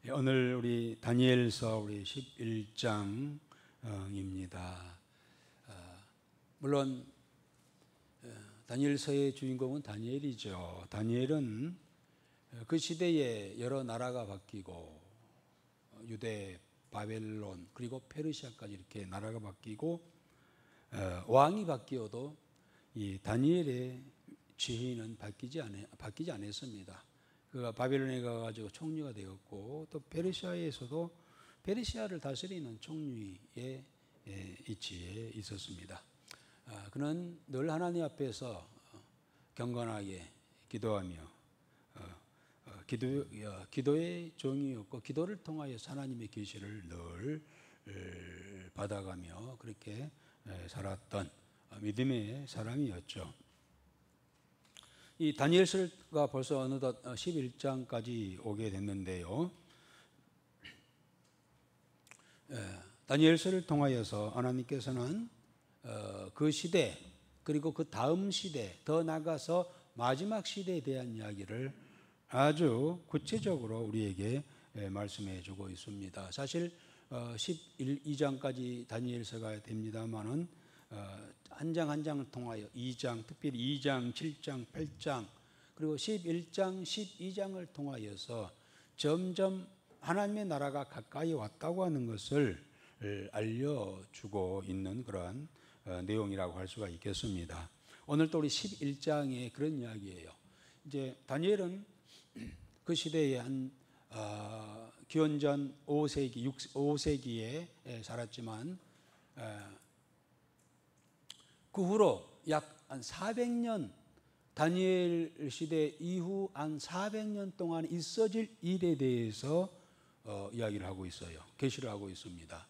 오늘 우리 다니엘서 우리 11장입니다. 물론 다니엘서의 주인공은 다니엘이죠. 다니엘은 그 시대에 여러 나라가 바뀌고 유대, 바벨론 그리고 페르시아까지 이렇게 나라가 바뀌고 왕이 바뀌어도 이 다니엘의 지위는 바뀌지 않았습니다. 그가 바벨론에 가가지고 총리가 되었고 또 페르시아에서도 페르시아를 다스리는 총리의 위치에 있었습니다. 그는 늘 하나님 앞에서 경건하게 기도하며 기도의 종이었고 기도를 통하여서 하나님의 계시를 늘 받아가며 그렇게 살았던 믿음의 사람이었죠. 이 다니엘서가 벌써 어느덧 11장까지 오게 됐는데요. 다니엘서를 통하여서 하나님께서는 그 시대 그리고 그 다음 시대 더 나아가서 마지막 시대에 대한 이야기를 아주 구체적으로 우리에게 말씀해 주고 있습니다. 사실 12장까지 다니엘서가 됩니다만은 한 장 한 장을 통하여 2장, 특별히 2장, 7장, 8장 그리고 11장, 12장을 통하여서 점점 하나님의 나라가 가까이 왔다고 하는 것을 알려주고 있는 그러한 내용이라고 할 수가 있겠습니다. 오늘 또 우리 11장에 그런 이야기예요. 이제 다니엘은 그 시대에 한 기원전 5세기에 살았지만 그 후로 약 한 400년 다니엘 시대 이후 한 400년 동안 있어질 일에 대해서 이야기를 하고 있어요. 계시를 하고 있습니다.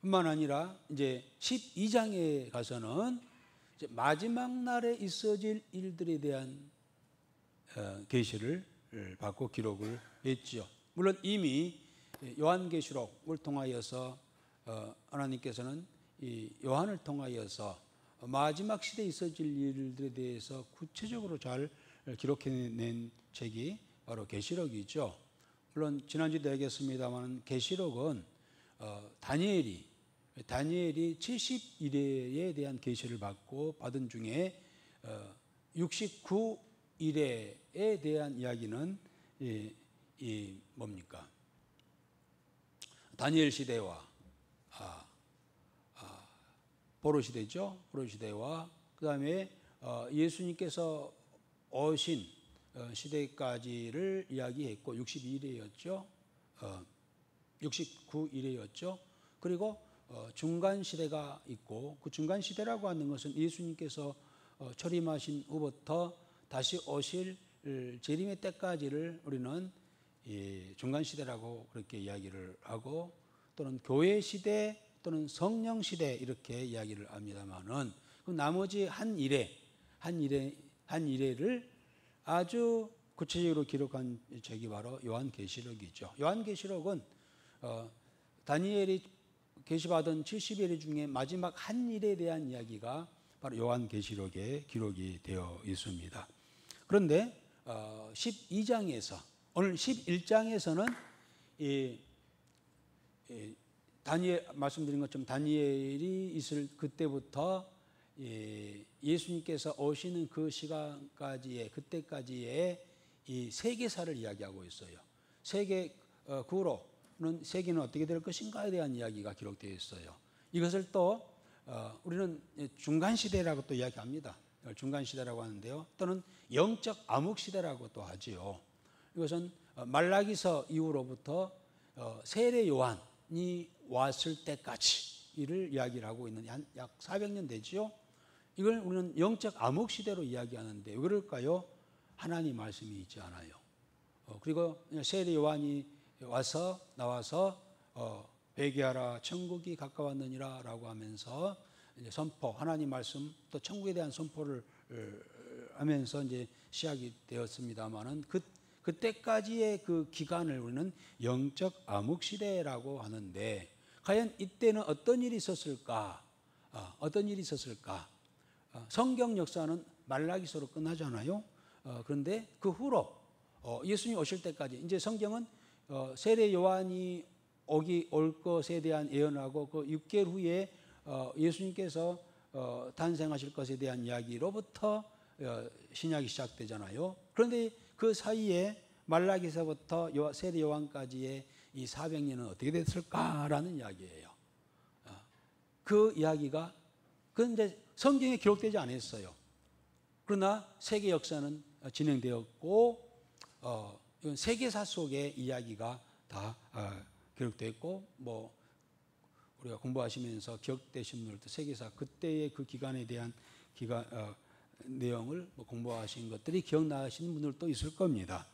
뿐만 아니라 이제 12장에 가서는 이제 마지막 날에 있어질 일들에 대한 계시를 받고 기록을 했죠. 물론 이미 요한계시록을 통하여서 하나님께서는 이 요한을 통하여서 마지막 시대에 있어질 일들에 대해서 구체적으로 잘 기록해낸 책이 바로 계시록이죠. 물론 지난주에도 얘기했습니다만 계시록은 다니엘이 70일에 대한 계시를 받은 중에 69일에 대한 이야기는 뭡니까? 다니엘 시대와 보로 시대죠. 보로 시대와 그 다음에 예수님께서 오신 시대까지를 이야기했고 62일이었죠. 69일이었죠. 그리고 중간 시대가 있고 그 중간 시대라고 하는 것은 예수님께서 초림하신 후부터 다시 오실 재림의 때까지를 우리는 중간 시대라고 그렇게 이야기를 하고 또는 교회 시대 또는 성령 시대 이렇게 이야기를 합니다만은 그 나머지 한 일회를 아주 구체적으로 기록한 책이 바로 요한계시록이죠. 요한계시록은 다니엘이 계시받은 70일 중에 마지막 한 일에 대한 이야기가 바로 요한계시록에 기록이 되어 있습니다. 그런데 12장에서 오늘 11장에서는 다니엘 말씀드린 것처럼 다니엘이 있을 그때부터 예수님께서 오시는 그 시간까지의 그때까지의 이 세계사를 이야기하고 있어요. 세계 그 후로는 세계는 어떻게 될 것인가에 대한 이야기가 기록되어 있어요. 이것을 또 우리는 중간 시대라고 또 이야기합니다. 중간 시대라고 하는데요. 또는 영적 암흑 시대라고 또 하지요. 이것은 말라기서 이후로부터 세례 요한이 왔을 때까지를 이야기를 하고 있는 약 400년 되죠. 이걸 우리는 영적 암흑 시대로 이야기하는데 왜 그럴까요? 하나님 말씀이 있지 않아요. 그리고 세례 요한이 나와서 회개하라 천국이 가까웠느니라 라고 하면서 이제 선포 하나님 말씀 또 천국에 대한 선포를 하면서 이제 시작이 되었습니다만은 그때까지의 그 기간을 우리는 영적 암흑 시대라고 하는데 과연 이때는 어떤 일이 있었을까? 성경 역사는 말라기서로 끝나잖아요. 그런데 그 후로 예수님 오실 때까지 이제 성경은 세례 요한이 올 것에 대한 예언하고 그 6개월 후에 예수님께서 탄생하실 것에 대한 이야기로부터 신약이 시작되잖아요. 그런데 그 사이에 말라기서부터 세례 요한까지의 이 400년은 어떻게 됐을까라는 이야기예요. 그 이야기가 그런데 성경에 기록되지 않았어요. 그러나 세계 역사는 진행되었고 이건 세계사 속의 이야기가 다 기록됐고 뭐 우리가 공부하시면서 기억되신 분들도 세계사 그때의 그 기간에 대한 내용을 공부하신 것들이 기억나시는 분들도 있을 겁니다.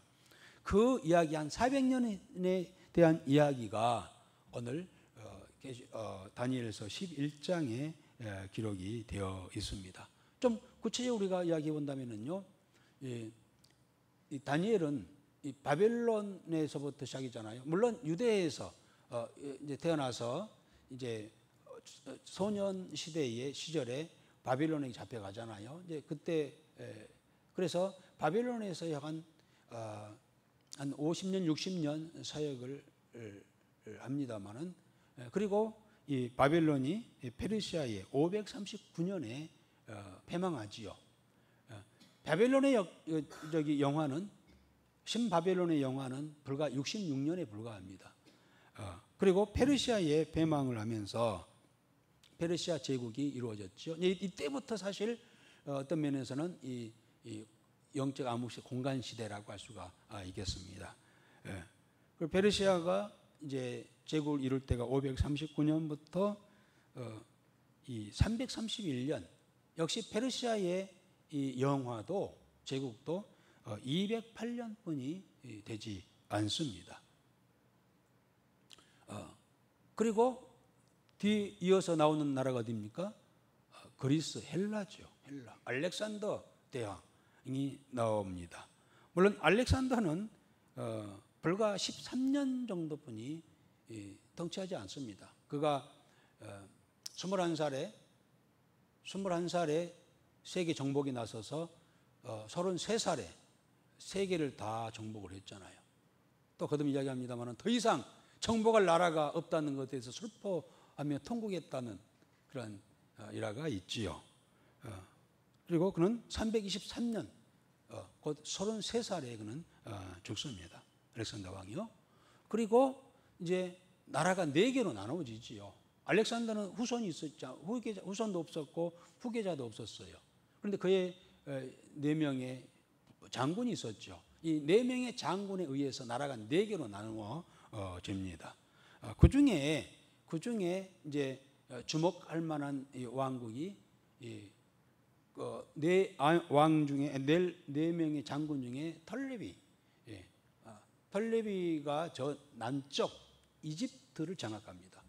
그 이야기 한 400년에 대한 이야기가 오늘 다니엘서 11장에 기록이 되어 있습니다. 좀 구체적으로 우리가 이야기해 본다면요, 이 다니엘은 이 바벨론에서부터 시작이잖아요. 물론 유대에서 이제 태어나서 이제 소년 시절에 바벨론에 잡혀가잖아요. 이제 그때 그래서 바벨론에서 한 50년, 60년 사역을 합니다만은 그리고 이 바벨론이 페르시아에 539년에 패망하지요. 바벨론의 영화는 신바벨론의 영화는 불과 66년에 불과합니다. 그리고 페르시아에 패망을 하면서 페르시아 제국이 이루어졌죠. 이때부터 사실 어떤 면에서는 이 영적 암흑시 공간 시대라고 할 수가 있겠습니다. 그 페르시아가 이제 제국을 이룰 때가 539년부터 이 331년 역시 페르시아의 이 영화도 제국도 208년뿐이 되지 않습니다. 그리고 뒤 이어서 나오는 나라가 어디입니까? 그리스, 헬라죠. 헬라. 알렉산더 대왕이 나옵니다. 물론 알렉산더는 불과 13년 정도뿐이 통치하지 않습니다. 그가 21살에 세계 정복이 나서서 33살에 세계를 다 정복을 했잖아요. 또 거듭 이야기합니다만 더 이상 정복할 나라가 없다는 것에 대해서 슬퍼하며 통곡했다는 그런 일화가 있지요. 그리고 그는 323년 곧 33살에 그는 죽습니다. 알렉산더 왕이요. 그리고 이제 나라가 4개로 나눠지지요. 알렉산더는 후손이 있었죠. 후손도 없었고 후계자도 없었어요. 그런데 그의 4명의 장군이 있었죠. 이 4명의 장군에 의해서 나라가 4개로 나누어집니다. 그 중에 이제 주목할 만한 이 왕국이 왕 중에 4명의 장군 중에 털레비. 털레비가 저 남쪽 이집트를 장악합니다.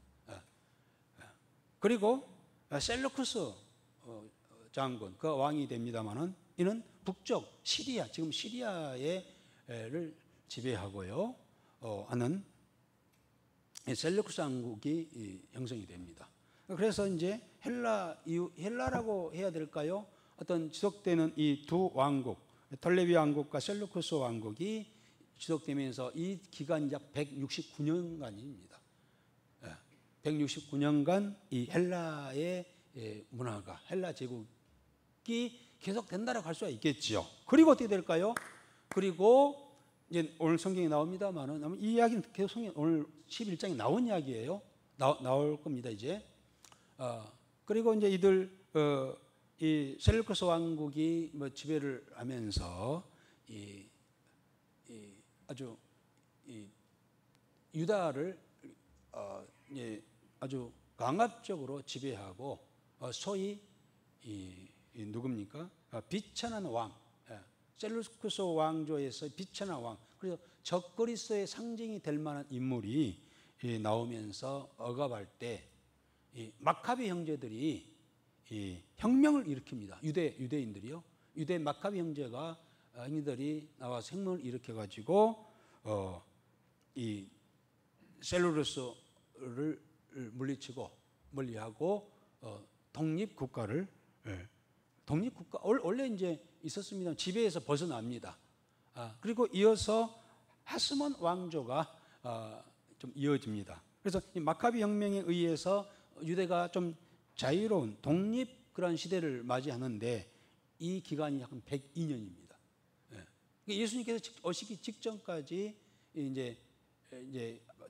그리고 셀루쿠스 장군, 그 왕이 됩니다만은 이는 북쪽 시리아, 지금 시리아를 지배하고요 하는 셀루쿠스 왕국이 형성이 됩니다. 그래서 이제 헬라라고 해야 될까요? 어떤 지속되는 이 두 왕국, 털레비 왕국과 셀루쿠스 왕국이 지속되면서 이 기간이 약 169년간입니다. 169년간 이 헬라의 문화가, 헬라 제국이 계속된다라고 할 수가 있겠죠. 그리고 어떻게 될까요? 그리고 이제 오늘 성경에 나옵니다만은 이 이야기는 계속 오늘 11장에 나온 이야기예요. 나올 겁니다, 이제. 그리고 이제 이 셀루쿠스 왕국이 뭐 지배를 하면서 아주 유다를 아주 강압적으로 지배하고 소위 누굽니까? 비천한 왕, 셀루쿠스 왕조에서 비천한 왕. 그래서 적그리스도의 상징이 될 만한 인물이 나오면서 억압할 때 마카비 형제들이 혁명을 일으킵니다. 유대인들이요. 유대 마카비 형제들이 나와서 혁명을 일으켜 가지고 이 셀루쿠스를 물리치고 멀리하고 독립국가 원래 이제 있었습니다. 지배에서 벗어납니다. 그리고 이어서 하스몬 왕조가 좀 이어집니다. 그래서 이 마카비 혁명에 의해서 유대가 좀 자유로운 독립 그런 시대를 맞이하는데 이 기간이 약 102년입니다. 예수님께서 오시기 직전까지 이제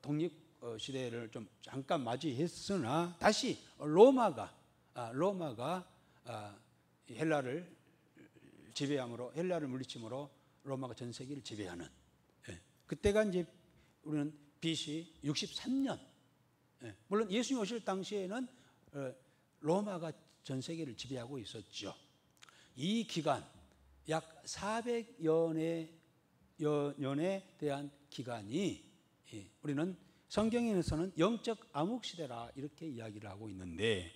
독립 시대를 좀 잠깐 맞이했으나 다시 로마가 헬라를 지배함으로, 헬라를 물리침으로 로마가 전 세계를 지배하는, 그때가 이제 우리는 BC 63년. 물론 예수님 오실 당시에는 로마가 전 세계를 지배하고 있었죠. 이 기간 약 400여 년에 대한 기간이 우리는 성경에서는 영적 암흑 시대라 이렇게 이야기를 하고 있는데,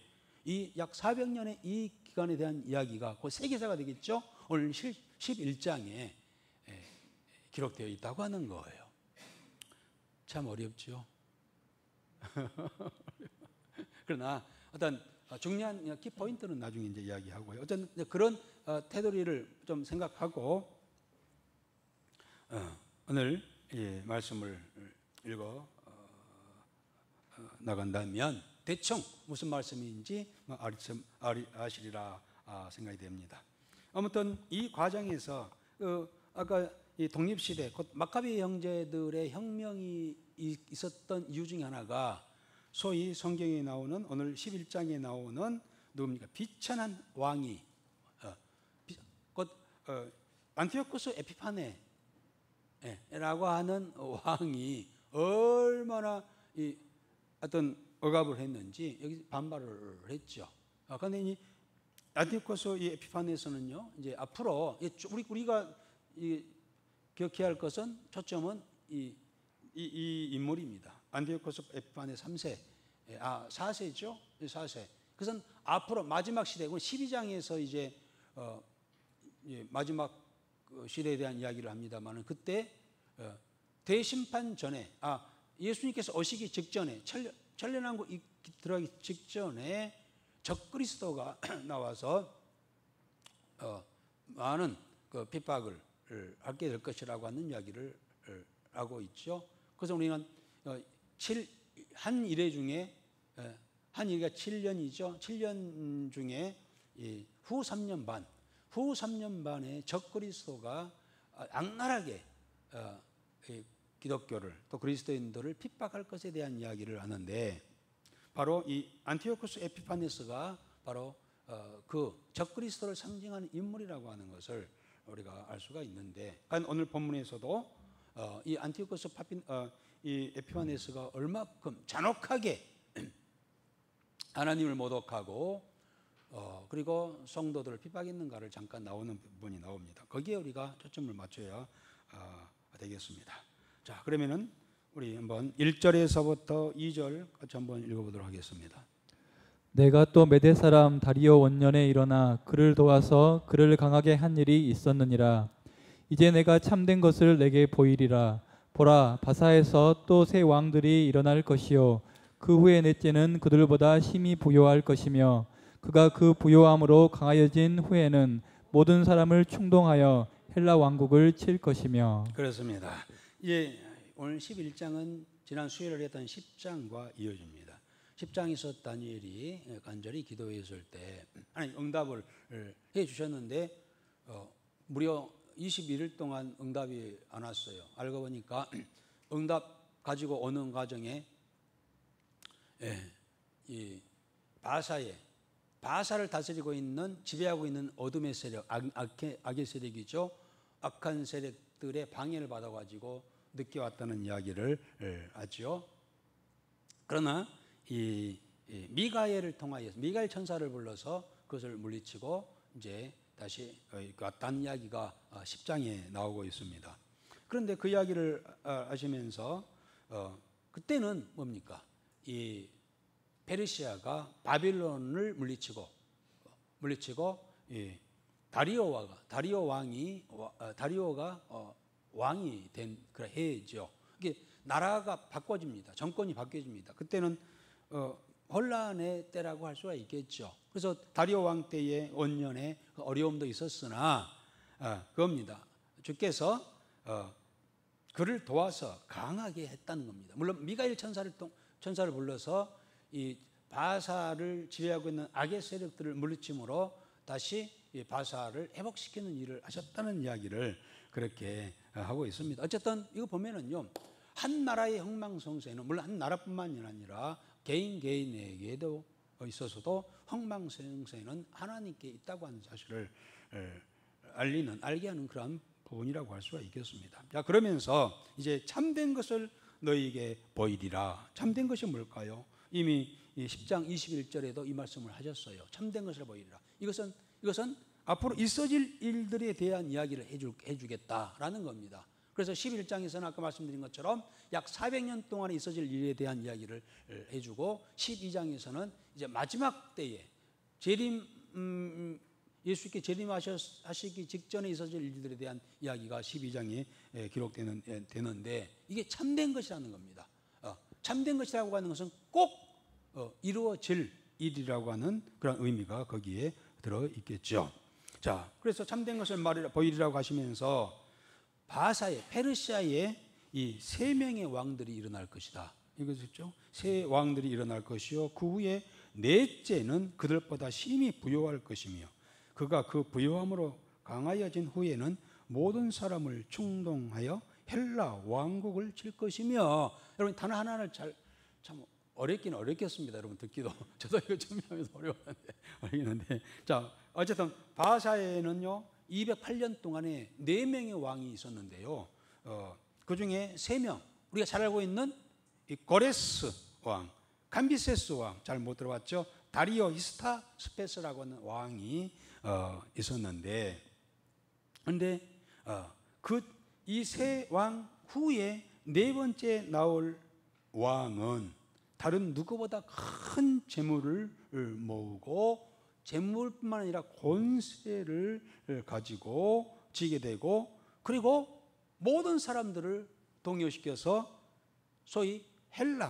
이 약 400년의 이 기간에 대한 이야기가 그 세계사가 되겠죠. 오늘 11장에 기록되어 있다고 하는 거예요. 참 어렵죠. 그러나 어떤 중요한 키포인트는 나중에 이제 이야기하고요. 어떤 그런 테두리를 좀 생각하고 오늘 말씀을 읽어 나간다면 대충 무슨 말씀인지 아시리라 생각이 됩니다. 아무튼 이 과정에서 아까 이 독립시대, 곧 마카비 형제들의 혁명이 있었던 이유 중에 하나가 소위 성경에 나오는 오늘 11장에 나오는 누굽니까? 비천한 왕이 곧 안티오코스 에피파네라고 하는 왕이 얼마나 이 어떤 억압을 했는지 여기 반발을 했죠. 그런데 이 안티오코스 이 에피파네스는요, 이제 앞으로 우리가 기억해야 할 것은 초점은 이 인물입니다. 안티오코스 에피파네 3세, 4세죠. 4세. 그것은 앞으로 마지막 시대, 12장에서 이제 마지막 시대에 대한 이야기를 합니다만, 그때 대심판 전에, 예수님께서 오시기 직전에, 천년왕국 들어가기 직전에 적그리스도가 나와서 많은 그 핍박을 하게 될 것이라고 하는 이야기를 하고 있죠. 그래서 우리는 한 일회 중에, 한 일가 7년이죠. 7년 중에 후 3년 반에 적그리스도가 악랄하게 기독교를 또 그리스도인들을 핍박할 것에 대한 이야기를 하는데, 바로 이 안티오코스 에피파네스가 바로 그 적그리스도를 상징하는 인물이라고 하는 것을 우리가 알 수가 있는데, 오늘 본문에서도 이 안티오코스 이 에피파네스가 얼마큼 잔혹하게 하나님을 모독하고 그리고 성도들을 핍박했는가를 잠깐 나오는 부분이 나옵니다. 거기에 우리가 초점을 맞춰야 되겠습니다. 자, 그러면은 우리 한번 1절에서부터 2절 같이 한번 읽어보도록 하겠습니다. 내가 또 메대 사람 다리오 원년에 일어나 그를 도와서 그를 강하게 한 일이 있었느니라. 이제 내가 참된 것을 내게 보이리라. 보라, 바사에서 또 새 왕들이 일어날 것이요 그 후에 넷째는 그들보다 심히 부요할 것이며, 그가 그 부요함으로 강하여진 후에는 모든 사람을 충동하여 헬라 왕국을 칠 것이며. 그렇습니다. 오늘 11장은 지난 수요일에 했던 10장과 이어집니다. 10장에서 다니엘이 간절히 기도했을 때 하나님 응답을 해 주셨는데 무려 21일 동안 응답이 안 왔어요. 알고 보니까 응답 가지고 오는 과정에 이 바사를 다스리고 있는, 지배하고 있는 어둠의 세력, 악의 세력이죠. 악한 세력들의 방해를 받아가지고 늦게 왔다는 이야기를 하죠. 그러나 이 미가엘을 통하여서 미가엘 천사를 불러서 그것을 물리치고 이제 다시 왔다는 이야기가 10장에 나오고 있습니다. 그런데 그 이야기를 하시면서 그때는 뭡니까? 이 페르시아가 바빌론을 물리치고 다리오가 왕이 된 그런 해죠. 이게 나라가 바꿔집니다. 정권이 바뀌어집니다. 그때는 혼란의 때라고 할 수가 있겠죠. 그래서 다리오 왕 때의 원년에 어려움도 있었으나 그겁니다. 주께서 그를 도와서 강하게 했다는 겁니다. 물론 미가엘 천사를 불러서 이 바사를 지배하고 있는 악의 세력들을 물리침으로 다시 이 바사를 회복시키는 일을 하셨다는 이야기를 그렇게 하고 있습니다. 어쨌든 이거 보면은요, 한 나라의 흥망성쇠는 물론 한 나라뿐만이 아니라 개인에게도 있어서도 흥망성쇠는 하나님께 있다고 하는 사실을 알게 하는 그런 부분이라고 할 수가 있겠습니다. 자, 그러면서 이제 참된 것을 너희에게 보이리라. 참된 것이 뭘까요? 이미 10장 21절에도 이 말씀을 하셨어요. 참된 것을 보이리라. 이것은 앞으로 있어질 일들에 대한 이야기를 해주겠다라는 겁니다. 그래서 11장에서는 아까 말씀드린 것처럼 약 400년 동안에 있어질 일에 대한 이야기를 해주고, 12장에서는 이제 마지막 때에 예수께 재림하시기 직전에 있어질 일들에 대한 이야기가 12장에 기록되는데, 이게 참된 것이라는 겁니다. 참된 것이라고 하는 것은 꼭 이루어질 일이라고 하는 그런 의미가 거기에 들어있겠죠. 자, 그래서 참된 것을 보이리라고 하시면서 페르시아에 이 3명의 왕들이 일어날 것이다. 이거죠. 3 왕들이 일어날 것이요, 그 후에 넷째는 그들보다 심히 부요할 것이며 그가 그 부요함으로 강하여진 후에는 모든 사람을 충동하여 헬라 왕국을 칠 것이며. 여러분, 단어 하나를 참 어렵긴 어렵겠습니다. 여러분 듣기도. 저도 이거 준비하면서 어려웠는데. 자, 어쨌든 바사에는요 208년 동안에 4명의 왕이 있었는데요. 그 중에 3명, 우리가 잘 알고 있는 이 고레스 왕, 감비세스 왕, 잘 못 들어봤죠? 다리오 히스타스페스라고 하는 왕이 있었는데, 근데 이 3왕 후에 4번째 나올 왕은 다른 누구보다 큰 재물을 모으고 재물뿐만 아니라 권세를 가지고 지게 되고, 그리고 모든 사람들을 동요시켜서 소위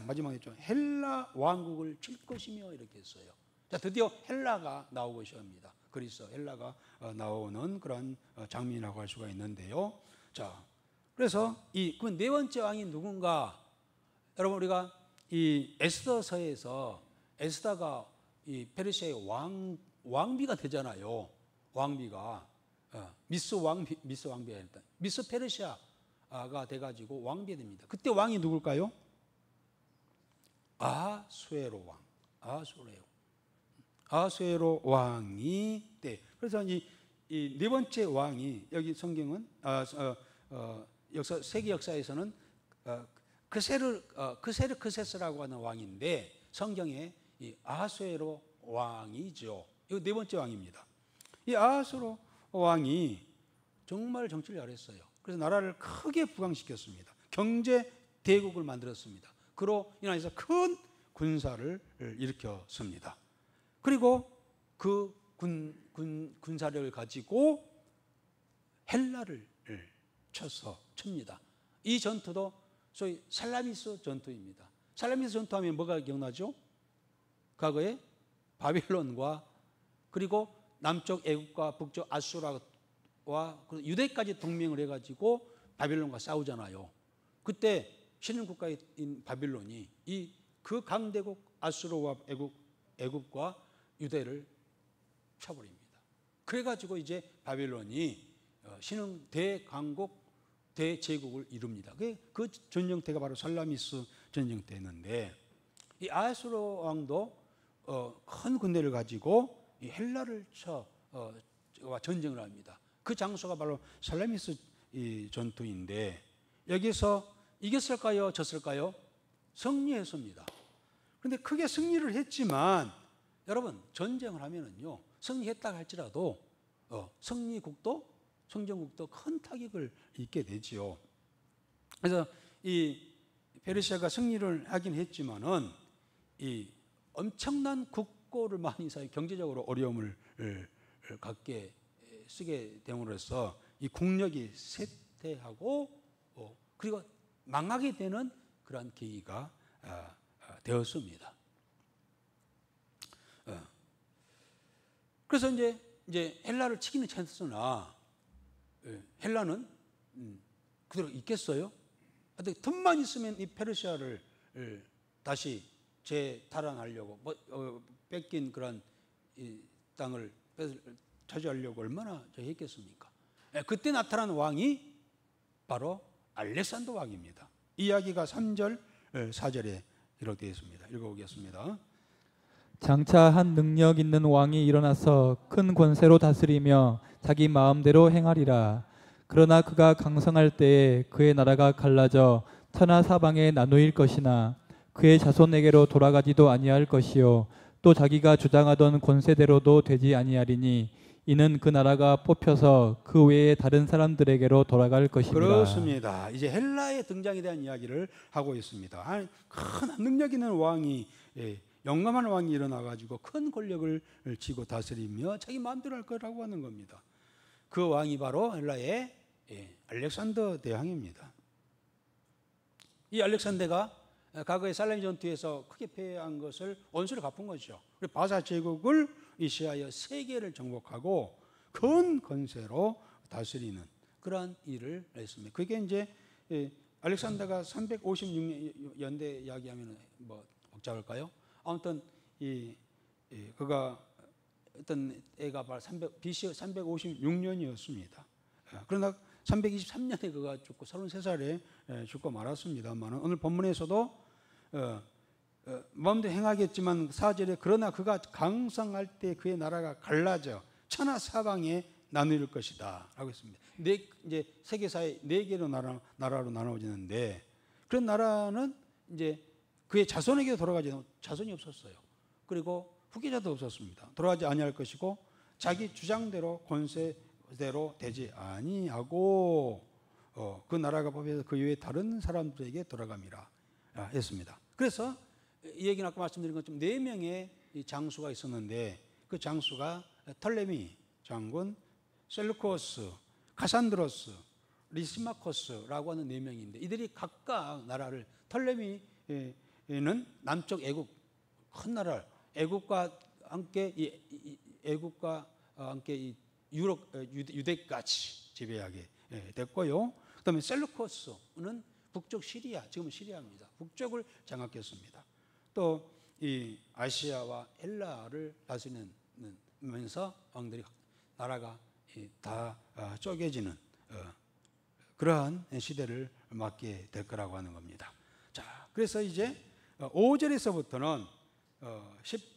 마지막에 헬라 왕국을 칠 것이며 이렇게 했어요. 자, 드디어 헬라가 나오고 있습니다. 그리스 헬라가 나오는 그런 장면이라고 할 수가 있는데요. 자, 그래서 그 4번째 왕이 누군가? 여러분, 우리가 이 에스더서에서 에스더가 이 페르시아의 왕비가 되잖아요. 왕비가 미스 왕비가 됐다. 미스 페르시아가 돼가지고 왕비가 됩니다. 그때 왕이 누굴까요? 아수에로 왕. 아수에로 왕이 때. 그래서 이 4번째 왕이 여기 성경은 세계 역사에서는 크세스라고 하는 왕인데, 성경에 이 아수에로 왕이죠. 이거 4번째 왕입니다. 이 아수에로 왕이 정말 정치를 잘했어요. 그래서 나라를 크게 부강시켰습니다. 경제 대국을 만들었습니다. 그로 인해서 큰 군사를 일으켰습니다. 그리고 그 군사력을 가지고 헬라를 칩니다. 이 전투도 소위 살라미스 전투입니다. 살라미스 전투하면 뭐가 기억나죠? 과거에 바빌론과 그리고 남쪽 애국과 북쪽 아수라와 유대까지 동맹을 해가지고 바빌론과 싸우잖아요. 그때 신흥국가인 바빌론이 그 강대국 아수르와 애국과 유대를 쳐버립니다. 그래가지고 이제 바빌론이 신흥 대강국 대제국을 이룹니다. 그 전쟁터가 바로 살라미스 전쟁터였는데, 이 아수르 왕도 큰 군대를 가지고 이 헬라를 전쟁을 합니다. 그 장소가 바로 살라미스 전투인데, 여기서 이겼을까요? 졌을까요? 승리했습니다. 그런데 크게 승리를 했지만, 여러분, 전쟁을 하면은요, 승리했다 할지라도 성전국도 큰 타격을 입게 되지요. 그래서 이 페르시아가 승리를 하긴 했지만은 이 엄청난 국고를 많이 사용, 경제적으로 어려움을 쓰게 됨으로써 이 국력이 쇠퇴하고 그리고 망하게 되는 그러한 계기가 되었습니다. 그래서 이제 헬라를 치기는 쳤으나 헬라는 그대로 있겠어요? 틈만 있으면 이 페르시아를 다시 재탈환하려고 뺏긴 그런 이 땅을 차지하려고 얼마나 했겠습니까? 그때 나타난 왕이 바로 알렉산더 왕입니다. 이야기가 3절, 4절에 기록되어 있습니다. 읽어보겠습니다. 장차 한 능력 있는 왕이 일어나서 큰 권세로 다스리며 자기 마음대로 행하리라. 그러나 그가 강성할 때에 그의 나라가 갈라져 천하 사방에 나누일 것이나 그의 자손에게로 돌아가지도 아니할 것이요 또 자기가 주장하던 권세대로도 되지 아니하리니 이는 그 나라가 뽑혀서 그 외에 다른 사람들에게로 돌아갈 것입니다. 그렇습니다. 이제 헬라의 등장에 대한 이야기를 하고 있습니다. 큰 능력 있는 왕이, 영감한 왕이 일어나가지고 큰 권력을 쥐고 다스리며 자기 마음대로 할 거라고 하는 겁니다. 그 왕이 바로 헬라의 알렉산더 대왕입니다. 이 알렉산더가 과거에 살라미 전투에서 크게 패한 것을 원수를 갚은 거죠. 바사 제국을 위시하여 세계를 정복하고 큰 권세로 다스리는 그러한 일을 했습니다. 그게 이제 알렉산더가 356년 연대 이야기하면 뭐 복잡할까요? 아무튼 그가 어떤 애가 바로 BC 356년이었습니다. 그러나 323년에 그가 죽고 33살에 죽고 말았습니다만 오늘 본문에서도 마음대로 행하겠지만 4절에 그러나 그가 강성할 때 그의 나라가 갈라져 천하 사방에 나누일 것이다 라고 했습니다. 이제 세계사의 4개로 나라로 나눠지는데 그런 나라는 이제 그의 자손에게 돌아가지 자손이 없었어요. 그리고 후계자도 없었습니다. 돌아가지 아니할 것이고 자기 주장대로 권세대로 되지 아니하고 그 나라가 법에서 그 외에 다른 사람들에게 돌아갑니다 했습니다. 그래서 이 얘기는 아까 말씀드린 것처럼 4명의 장수가 있었는데 그 장수가 톨레미 장군, 셀루코스, 카산드로스, 리시마코스라고 하는 4명인데 이들이 각각 나라를 톨레미는 남쪽 애국 큰 나라를 애국과 함께 유럽 유대까지 지배하게 됐고요. 그다음에 셀루코스는 북쪽 시리아, 지금은 시리아입니다. 북쪽을 장악했습니다. 또 이 아시아와 헬라를 다스리면서 왕들이 나라가 다 쪼개지는 그러한 시대를 맞게 될 거라고 하는 겁니다. 자, 그래서 이제 5절에서부터는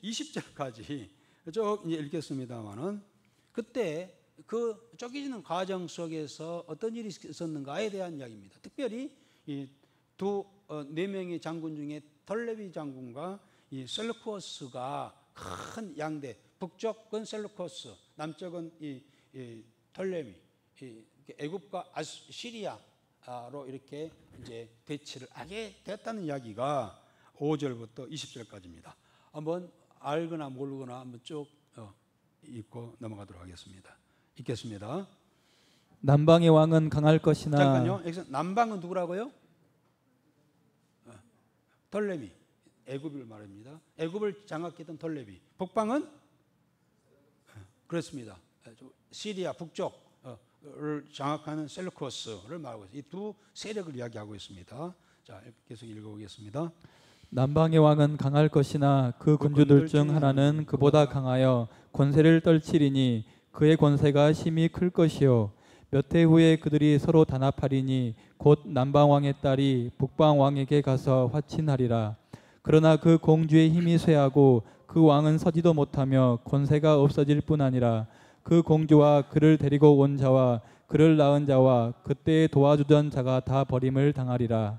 20절까지 쭉 읽겠습니다만은 그때 그 쪼개지는 과정 속에서 어떤 일이 있었는가에 대한 이야기입니다. 특별히 이 4명의 장군 중에 톨레미 장군과 이 셀루코스가 큰 양대, 북쪽은 셀루코스, 남쪽은 이 톨레미, 애굽과 시리아로 이렇게 이제 대치를 하게 됐다는 이야기가 5절부터 20절까지입니다. 한번 알거나 모르거나 한번 쭉 읽고 넘어가도록 하겠습니다. 읽겠습니다. 남방의 왕은 강할 것이나 잠깐요. 여기서 남방은 누구라고요? 톨레미, 애굽을 말합니다. 애굽을 장악했던 톨레미. 북방은 그렇습니다. 시리아 북쪽을 장악하는 셀루코스를 말하고 있습니다. 이 두 세력을 이야기하고 있습니다. 자, 계속 읽어보겠습니다. 남방의 왕은 강할 것이나 그 군주들 중 하나는 그보다 강하여 권세를 떨치리니 그의 권세가 심히 클 것이요 몇 해 후에 그들이 서로 단합하리니 곧 남방왕의 딸이 북방왕에게 가서 화친하리라. 그러나 그 공주의 힘이 쇠하고 그 왕은 서지도 못하며 권세가 없어질 뿐 아니라 그 공주와 그를 데리고 온 자와 그를 낳은 자와 그때에 도와주던 자가 다 버림을 당하리라.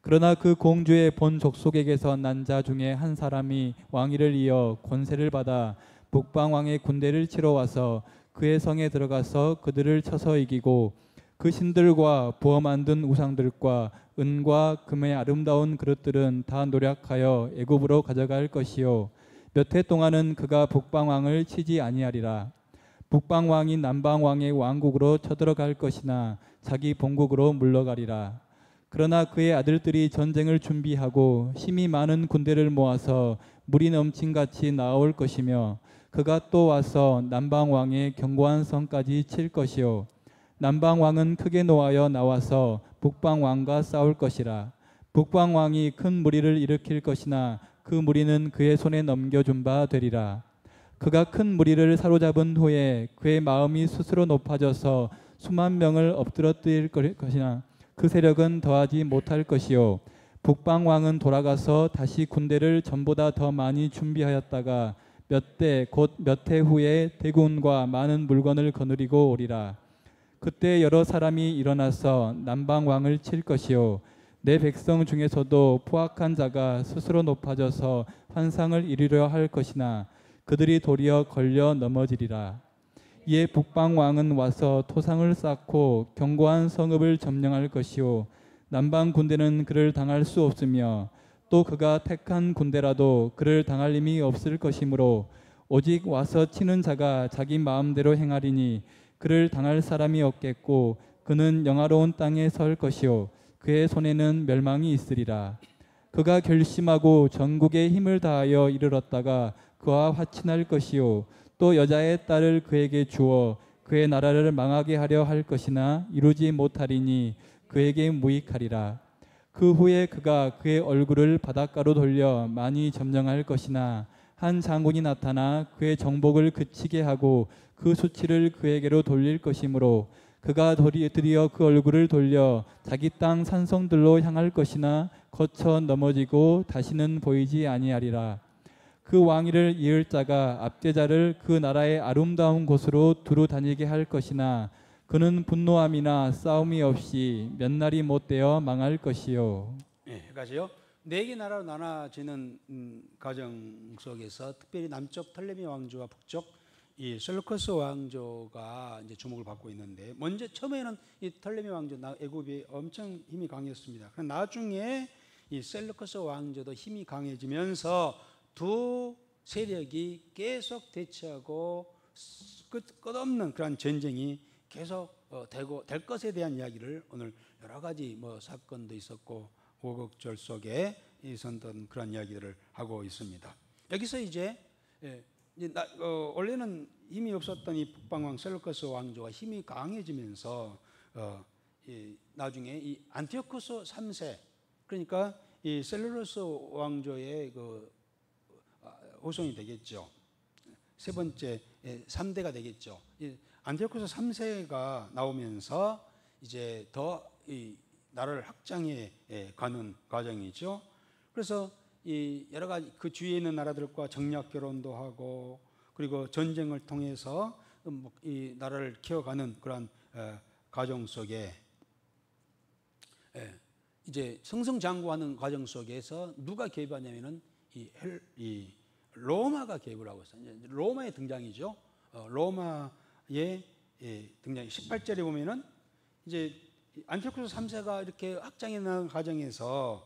그러나 그 공주의 본 족속에게서 난 자 중에 한 사람이 왕위를 이어 권세를 받아 북방왕의 군대를 치러 와서 그의 성에 들어가서 그들을 쳐서 이기고 그 신들과 부어 만든 우상들과 은과 금의 아름다운 그릇들은 다 노략하여 애굽으로 가져갈 것이요 몇 해 동안은 그가 북방왕을 치지 아니하리라. 북방왕이 남방왕의 왕국으로 쳐들어갈 것이나 자기 본국으로 물러가리라. 그러나 그의 아들들이 전쟁을 준비하고 힘이 많은 군대를 모아서 물이 넘친같이 나올 것이며 그가 또 와서 남방왕의 견고한 성까지 칠 것이요 남방왕은 크게 노하여 나와서 북방 왕과 싸울 것이라. 북방 왕이 큰 무리를 일으킬 것이나 그 무리는 그의 손에 넘겨준 바 되리라. 그가 큰 무리를 사로잡은 후에 그의 마음이 스스로 높아져서 수만 명을 엎드러뜨릴 것이나 그 세력은 더하지 못할 것이요. 북방 왕은 돌아가서 다시 군대를 전보다 더 많이 준비하였다가 곧 몇 해 후에 대군과 많은 물건을 거느리고 오리라. 그때 여러 사람이 일어나서 남방 왕을 칠 것이요. 내 백성 중에서도 포악한 자가 스스로 높아져서 환상을 이루려 할 것이나 그들이 도리어 걸려 넘어지리라. 이에 북방 왕은 와서 토상을 쌓고 견고한 성읍을 점령할 것이요. 남방 군대는 그를 당할 수 없으며 또 그가 택한 군대라도 그를 당할 힘이 없을 것이므로 오직 와서 치는 자가 자기 마음대로 행하리니 그를 당할 사람이 없겠고 그는 영화로운 땅에 설 것이요 그의 손에는 멸망이 있으리라. 그가 결심하고 전국에 힘을 다하여 이르렀다가 그와 화친할 것이요 또 여자의 딸을 그에게 주어 그의 나라를 망하게 하려 할 것이나 이루지 못하리니 그에게 무익하리라. 그 후에 그가 그의 얼굴을 바닷가로 돌려 많이 점령할 것이나 한 장군이 나타나 그의 정복을 그치게 하고 그 수치를 그에게로 돌릴 것이므로 그가 드디어 그 얼굴을 돌려 자기 땅 산성들로 향할 것이나 거쳐 넘어지고 다시는 보이지 아니하리라. 그 왕위를 이을 자가 압제자를 그 나라의 아름다운 곳으로 두루 다니게 할 것이나 그는 분노함이나 싸움이 없이 몇 날이 못되어 망할 것이요. 여기까지요. 네 개 나라로 나눠지는 과정 속에서 특별히 남쪽 톨레미 왕조와 북쪽 이 셀루커스 왕조가 이제 주목을 받고 있는데, 먼저 처음에는 이 톨레미 왕조 애굽이 엄청 힘이 강했습니다. 그런데 나중에 이 셀루커스 왕조도 힘이 강해지면서 두 세력이 계속 대치하고 끝없는 그런 전쟁이 계속 될 것에 대한 이야기를 오늘 여러 가지 사건도 있었고 우여곡절 속에 있었던 그런 이야기들을 하고 있습니다. 여기서 이제 원래는 힘이 없었던 이 북방왕 셀루커스 왕조가 힘이 강해지면서 나중에 이 안티오코스 3세, 그러니까 이 셀루커스 왕조의 후손이 되겠죠. 세 번째 3대가 되겠죠. 안티오코스 3세가 나오면서 이제 더 이 나라를 확장해 가는 과정이죠. 그래서 이 여러 가지 그 주위에 있는 나라들과 정략 결혼도 하고, 그리고 전쟁을 통해서 이 나라를 키워가는 그런 과정 속에 이제 승승장구하는 과정 속에서 누가 개입하냐면은 이 로마가 개입을 하고 있어요. 로마의 등장이죠. 로마의 등장이 18절에 보면은 이제 안티오코스 3세가 이렇게 확장해 나가는 과정에서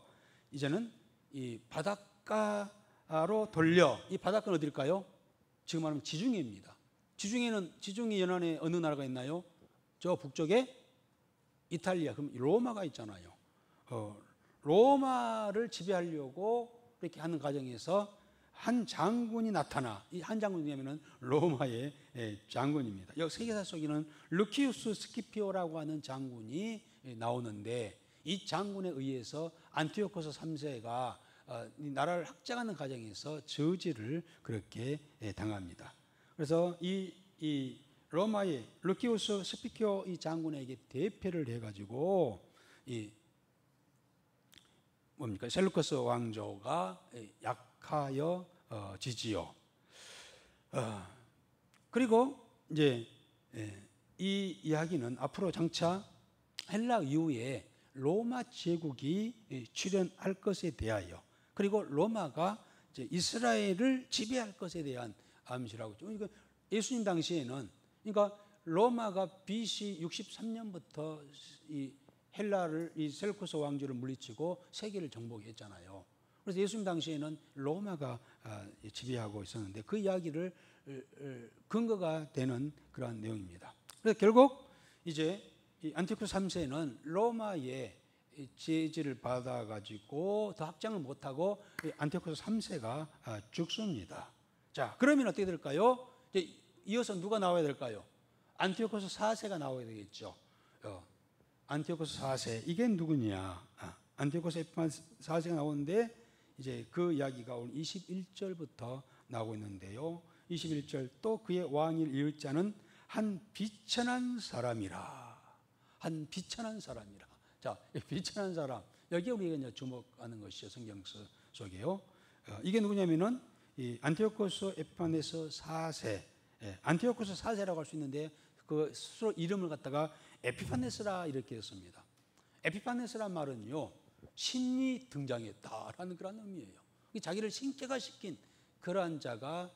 이제는 이 바닷가로 돌려, 이 바닷가는 어딜까요? 지금 말하면 지중해입니다. 지중해 연안에 어느 나라가 있나요? 저 북쪽에 이탈리아, 그럼 로마가 있잖아요. 로마를 지배하려고 이렇게 하는 과정에서 한 장군이 나타나, 이 한 장군이냐면은 로마의 장군입니다. 여기 세계사 속에는 루키우스 스키피오라고 하는 장군이 나오는데, 이 장군에 의해서 안티오코스 3세가 나라를 확장하는 과정에서 저지를 그렇게 당합니다. 그래서 이 로마의 루키우스 스피키오 이 장군에게 대패를 해가지고 이 뭡니까 셀루커스 왕조가 약하여 지지요. 그리고 이제 이 이야기는 앞으로 장차 헬라 이후에 로마 제국이 출현할 것에 대하여, 그리고 로마가 이제 이스라엘을 지배할 것에 대한 암시라고 했죠. 그러니까 예수님 당시에는, 그러니까 로마가 BC 63년부터 이 헬라를, 이 셀루코스 왕조를 물리치고 세계를 정복했잖아요. 그래서 예수님 당시에는 로마가 지배하고 있었는데 그 이야기를 근거가 되는 그러한 내용입니다. 그래서 결국 이제 이 안티오코스 3세는 로마의 제지를 받아가지고 더 확장을 못하고 안티오코스 3세가 죽습니다. 자, 그러면 어떻게 될까요? 이어서 누가 나와야 될까요? 안티오코스 4세가 나와야 되겠죠. 안티오코스 4세 이게 누구냐? 안티오코스 에피파네스 4세가 나오는데 이제 그 이야기가 오늘 21절부터 나오고 있는데요. 21절 또 그의 왕위를 이을 자는 한 비천한 사람이라. 한 비천한 사람이라. 자, 이 비천한 사람 여기에 우리가 이제 주목하는 것이죠. 성경 속에요. 이게 누구냐면은 이 안티오코스 에피파네스 4세. 안티오코스 4세라고 할 수 있는데 그 스스로 이름을 갖다가 에피파네스라 이렇게 했습니다. 에피파네스란 말은요, 신이 등장했다라는 그런 의미예요. 자기를 신격화시킨 그러한 자가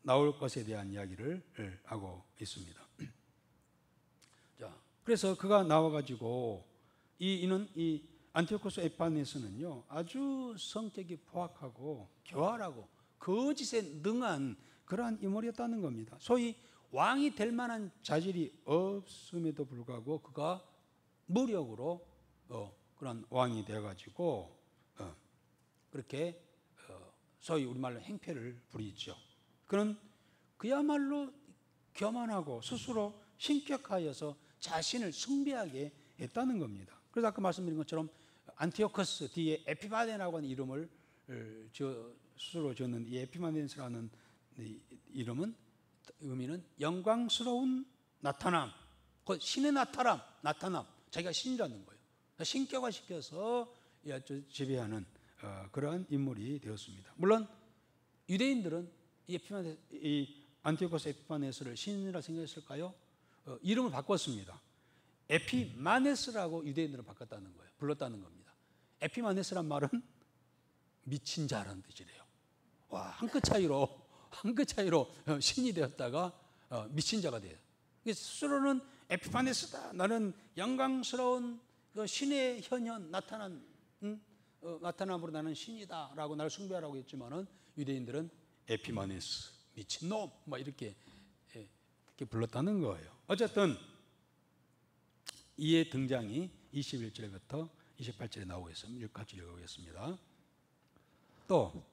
나올 것에 대한 이야기를 하고 있습니다. 자, 그래서 그가 나와가지고 이는 이 안티오코스 에피파네스는요 아주 성격이 포악하고 교활하고 거짓에 능한 그러한 인물이었다는 겁니다. 소위 왕이 될 만한 자질이 없음에도 불구하고 그가 무력으로 그런 왕이 되어가지고 그렇게 소위 우리말로 행패를 부리죠. 그는 그야말로 교만하고 스스로 신격하여서 자신을 숭배하게 했다는 겁니다. 그래서 아까 말씀드린 것처럼 안티오코스 뒤에 에피파네라고 하는 이름을 스스로 지었는 이 에피파네스라는 이름은 의미는 영광스러운 나타남, 곧 신의 나타남, 자기가 신이라는 거예요. 신격화시켜서 지배하는 그러한 인물이 되었습니다. 물론 유대인들은 이 안티오코스 에피파네스를 신이라 생각했을까요? 이름을 바꿨습니다. 에피마네스라고 유대인들은 바꿨다는 거예요. 불렀다는 겁니다. 에피마네스란 말은 미친 자라는 뜻이래요. 와, 한 끗 차이로 신이 되었다가 미친 자가 돼요. 스스로는 에피파네스다. 나는 영광스러운 신의 현현 나타남으로 나는 신이다라고 나를 숭배하라고 했지만은 유대인들은 에피마네스 미친놈 막 이렇게 불렀다는 거예요. 어쨌든 이의 등장이 21절부터 28절에 나오고 있습니다. 여기까지 읽어보겠습니다.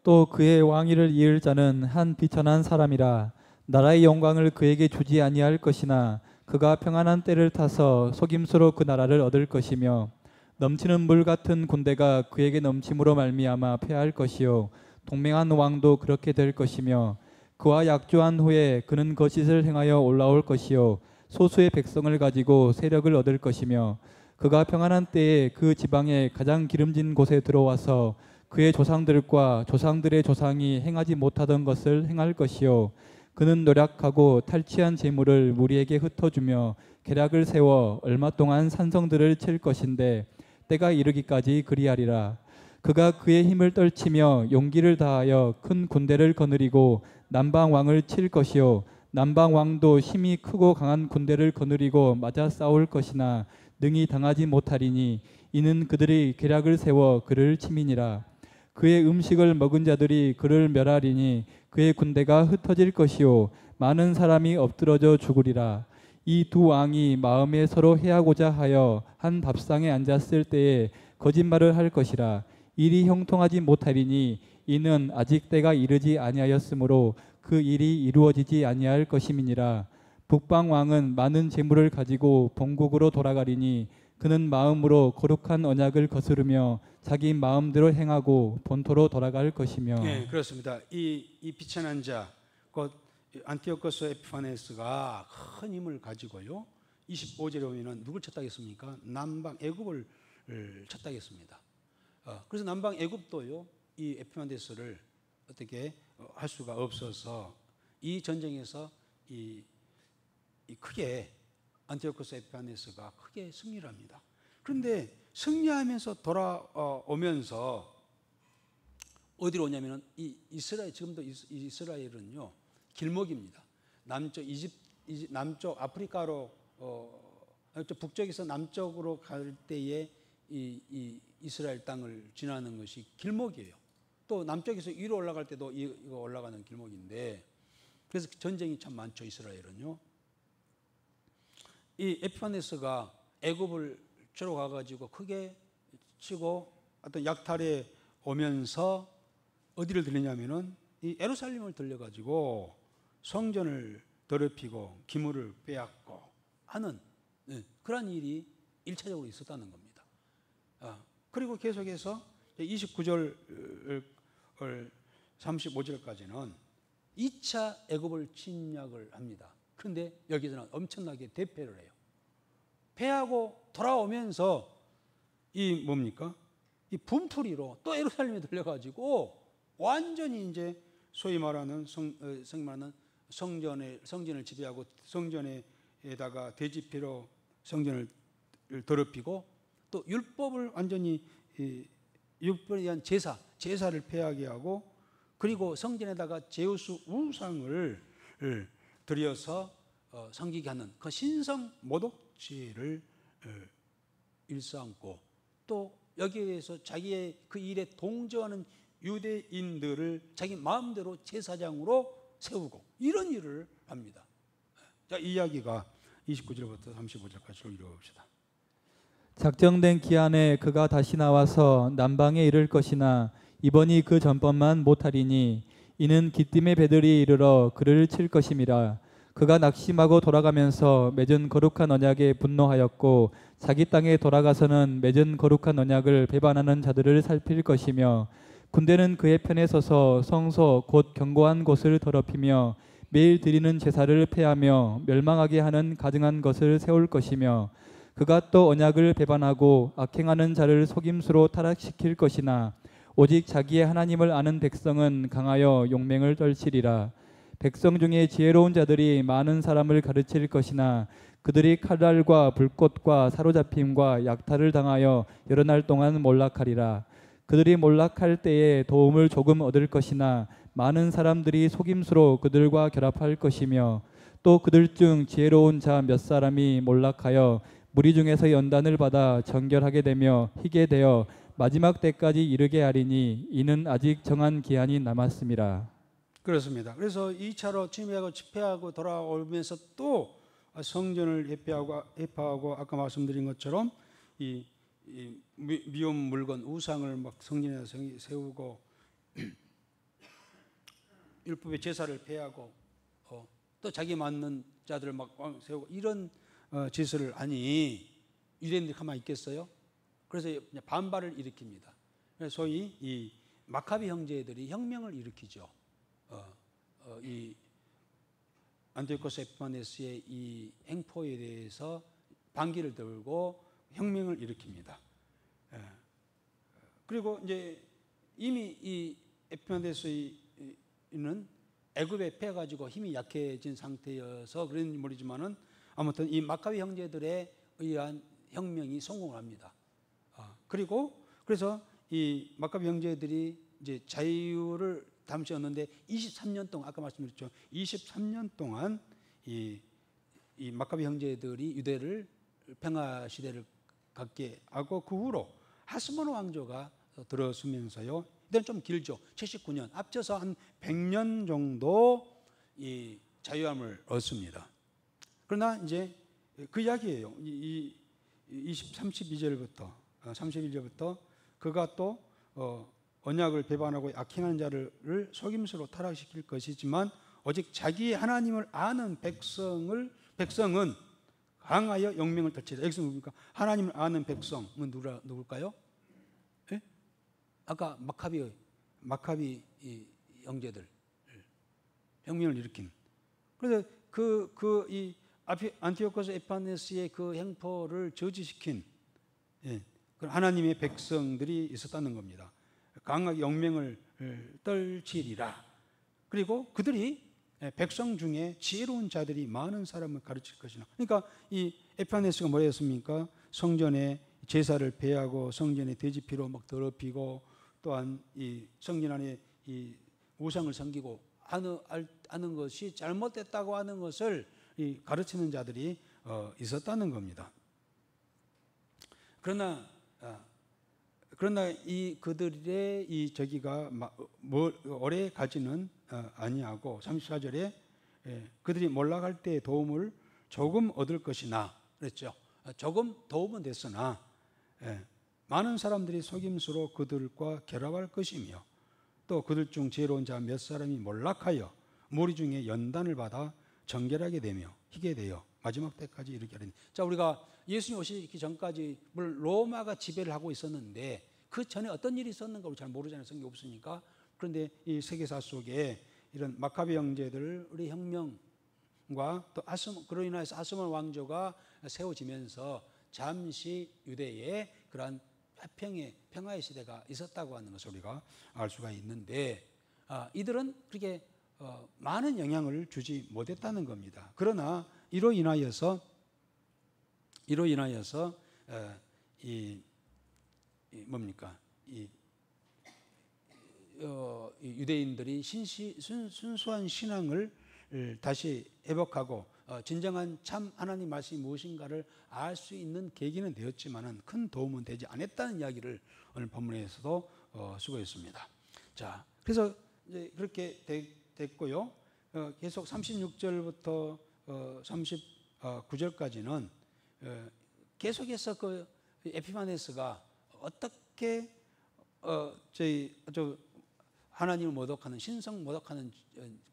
또 그의 왕위를 이을 자는 한 비천한 사람이라. 나라의 영광을 그에게 주지 아니할 것이나 그가 평안한 때를 타서 속임수로 그 나라를 얻을 것이며 넘치는 물 같은 군대가 그에게 넘침으로 말미암아 패할 것이요 동맹한 왕도 그렇게 될 것이며 그와 약조한 후에 그는 거짓을 행하여 올라올 것이요 소수의 백성을 가지고 세력을 얻을 것이며 그가 평안한 때에 그 지방의 가장 기름진 곳에 들어와서 그의 조상들과 조상들의 조상이 행하지 못하던 것을 행할 것이요 그는 노력하고 탈취한 재물을 무리에게 흩어주며 계략을 세워 얼마 동안 산성들을 칠 것인데 때가 이르기까지 그리하리라. 그가 그의 힘을 떨치며 용기를 다하여 큰 군대를 거느리고 남방 왕을 칠 것이요 남방 왕도 힘이 크고 강한 군대를 거느리고 맞아 싸울 것이나 능히 당하지 못하리니 이는 그들이 계략을 세워 그를 치민이라. 그의 음식을 먹은 자들이 그를 멸하리니 그의 군대가 흩어질 것이요 많은 사람이 엎드러져 죽으리라. 이 두 왕이 마음에 서로 해하고자 하여 한 밥상에 앉았을 때에 거짓말을 할 것이라. 일이 형통하지 못하리니 이는 아직 때가 이르지 아니하였으므로 그 일이 이루어지지 아니할 것임이니라. 북방 왕은 많은 재물을 가지고 본국으로 돌아가리니 그는 마음으로 거룩한 언약을 거스르며 자기 마음대로 행하고 본토로 돌아갈 것이며. 네, 그렇습니다. 이 비천한 자, 곧 안티오코스 에피파네스가 큰 힘을 가지고요. 25절에 보면은 누굴 쳤다겠습니까? 남방 애굽을 쳤다겠습니다. 그래서 남방 애굽도요 이 에피파네스를 어떻게 할 수가 없어서 이 전쟁에서 이 크게 안티오코스 에피파네스가 크게 승리를 합니다. 그런데 승리하면서 돌아오면서 어디로 오냐면은 이 이스라엘, 지금도 이스라엘은요 길목입니다. 남쪽 아프리카로 북쪽에서 남쪽으로 갈 때에 이 이스라엘 땅을 지나는 것이 길목이에요. 또 남쪽에서 위로 올라갈 때도 이거 올라가는 길목인데, 그래서 전쟁이 참 많죠. 이스라엘은요. 이 에피파네스가 애굽을 주로 가가지고 크게 치고 어떤 약탈에 오면서 어디를 들리냐면은 이 예루살렘을 들려가지고 성전을 더럽히고 기물을 빼앗고 하는 그런 일이 일차적으로 있었다는 겁니다. 그리고 계속해서 29절 35절까지는 2차 애굽을 침략을 합니다. 그런데 여기서는 엄청나게 대패를 해요. 패하고 돌아오면서 이 뭡니까? 이 분풀이로 또 예루살렘에 들려가지고 완전히 이제 소위 말하는 성전을 지배하고 성전에다가 돼지피로 성전을 더럽히고 또 율법을 완전히 율법에 대한 제사를 폐하게 하고 그리고 성전에다가 제우스 우상을 들여서 섬기게 하는 그 신성 모독죄를 일삼고 또 여기에 대해서 자기의 그 일에 동조하는 유대인들을 자기 마음대로 제사장으로 세우고 이런 일을 합니다. 자, 이 이야기가 29절부터 35절까지 읽어봅시다. 작정된 기한에 그가 다시 나와서 남방에 이를 것이나 이번이 그 전번만 못하리니 이는 기띔의 배들이 이르러 그를 칠 것임이라. 그가 낙심하고 돌아가면서 맺은 거룩한 언약에 분노하였고 자기 땅에 돌아가서는 맺은 거룩한 언약을 배반하는 자들을 살필 것이며 군대는 그의 편에 서서 성소 곧 견고한 곳을 더럽히며 매일 드리는 제사를 폐하며 멸망하게 하는 가증한 것을 세울 것이며 그가 또 언약을 배반하고 악행하는 자를 속임수로 타락시킬 것이나 오직 자기의 하나님을 아는 백성은 강하여 용맹을 떨치리라. 백성 중에 지혜로운 자들이 많은 사람을 가르칠 것이나 그들이 칼날과 불꽃과 사로잡힘과 약탈을 당하여 여러 날 동안 몰락하리라. 그들이 몰락할 때에 도움을 조금 얻을 것이나 많은 사람들이 속임수로 그들과 결합할 것이며 또 그들 중 지혜로운 자 몇 사람이 몰락하여 무리 중에서 연단을 받아 정결하게 되며 희게 되어 마지막 때까지 이르게 하리니 이는 아직 정한 기한이 남았음이라. 그렇습니다. 그래서 2차로 침략하고 집회하고 돌아오면서 또 성전을 회파하고 아까 말씀드린 것처럼 이 미움 물건 우상을 막 성전에 세우고 율법의 제사를 폐하고 또 자기 맞는 자들을 막 세우고 이런 짓을 하니 유대인들이 가만히 있겠어요? 그래서 반발을 일으킵니다. 그래서 소위 이 마카비 형제들이 혁명을 일으키죠. 이 안티오코스 에피파네스의 이 행포에 대해서 반기를 들고 혁명을 일으킵니다. 그리고 이제 이미 이 에피파네스는 애굽에 패가지고 힘이 약해진 상태여서 그런지 모르지만은 아무튼 이 마카비 형제들에 의한 혁명이 성공을 합니다. 그리고 그래서 이 마카비 형제들이 이제 자유를 잠시 얻는데 23년 동안 아까 말씀드렸죠. 23년 동안 이 마카비 형제들이 유대를 평화 시대를 갖게 하고 그 후로 하스모노 왕조가 들어서면서요. 이때는 좀 길죠. 79년 합쳐서 한 100년 정도 이 자유함을 얻습니다. 그러나 이제 그 이야기예요. 31절부터 그가 또 언약을 배반하고 악행하는 자를 속임수로 타락시킬 것이지만 오직 자기 하나님을 아는 백성은 강하여 용맹을 떨치리라. 여기서 뭡니까? 하나님을 아는 백성은 누굴까요? 예? 아까 마카비 형제들 혁명을 일으킨. 그래서 이 안티오코스 에피파네스의 그 행포를 저지시킨 하나님의 백성들이 있었다는 겁니다. 강하게 용맹을 떨치리라. 그리고 그들이 백성 중에 지혜로운 자들이 많은 사람을 가르칠 것이나. 그러니까 이 에피파네스가 뭐라 했습니까? 성전에 제사를 폐하고 성전에 돼지피로 막 더럽히고 또한 이 성전 안에 이 우상을 섬기고 하는 것이 잘못됐다고 하는 것을 가르치는 자들이 있었다는 겁니다. 그러나 이 그들의 이 저기가 오래 가지는 아니하고 34절에 그들이 몰락할 때 도움을 조금 얻을 것이나 그랬죠. 조금 도움은 됐으나 많은 사람들이 속임수로 그들과 결합할 것이며 또 그들 중 지혜로운 자 몇 사람이 몰락하여 무리 중에 연단을 받아 정결하게 되며 희게 되어 마지막 때까지 이르게 하리니. 자, 우리가 예수님 오시기 전까지 물론 로마가 지배를 하고 있었는데 그 전에 어떤 일이 있었는가 우리 잘 모르잖아요. 성경이 없으니까. 그런데 이 세계사 속에 이런 마카비 형제들 우리 혁명과 또 그로 인해서 아스몬 왕조가 세워지면서 잠시 유대에 그러한 평화의 시대가 있었다고 하는 것을 우리가 알 수가 있는데 이들은 그렇게 많은 영향을 주지 못했다는 겁니다. 그러나 이로 인하여서 이 뭡니까? 이 유대인들이 순수한 신앙을 다시 회복하고 진정한 참 하나님 말씀이 무엇인가를 알 수 있는 계기는 되었지만은 큰 도움은 되지 않았다는 이야기를 오늘 본문에서도 수고했습니다. 자, 그래서 이제 그렇게 됐고요. 계속 36절부터 39절까지는 계속해서 그 에피파네스가 어떻게 하나님을 모독하는 신성 모독하는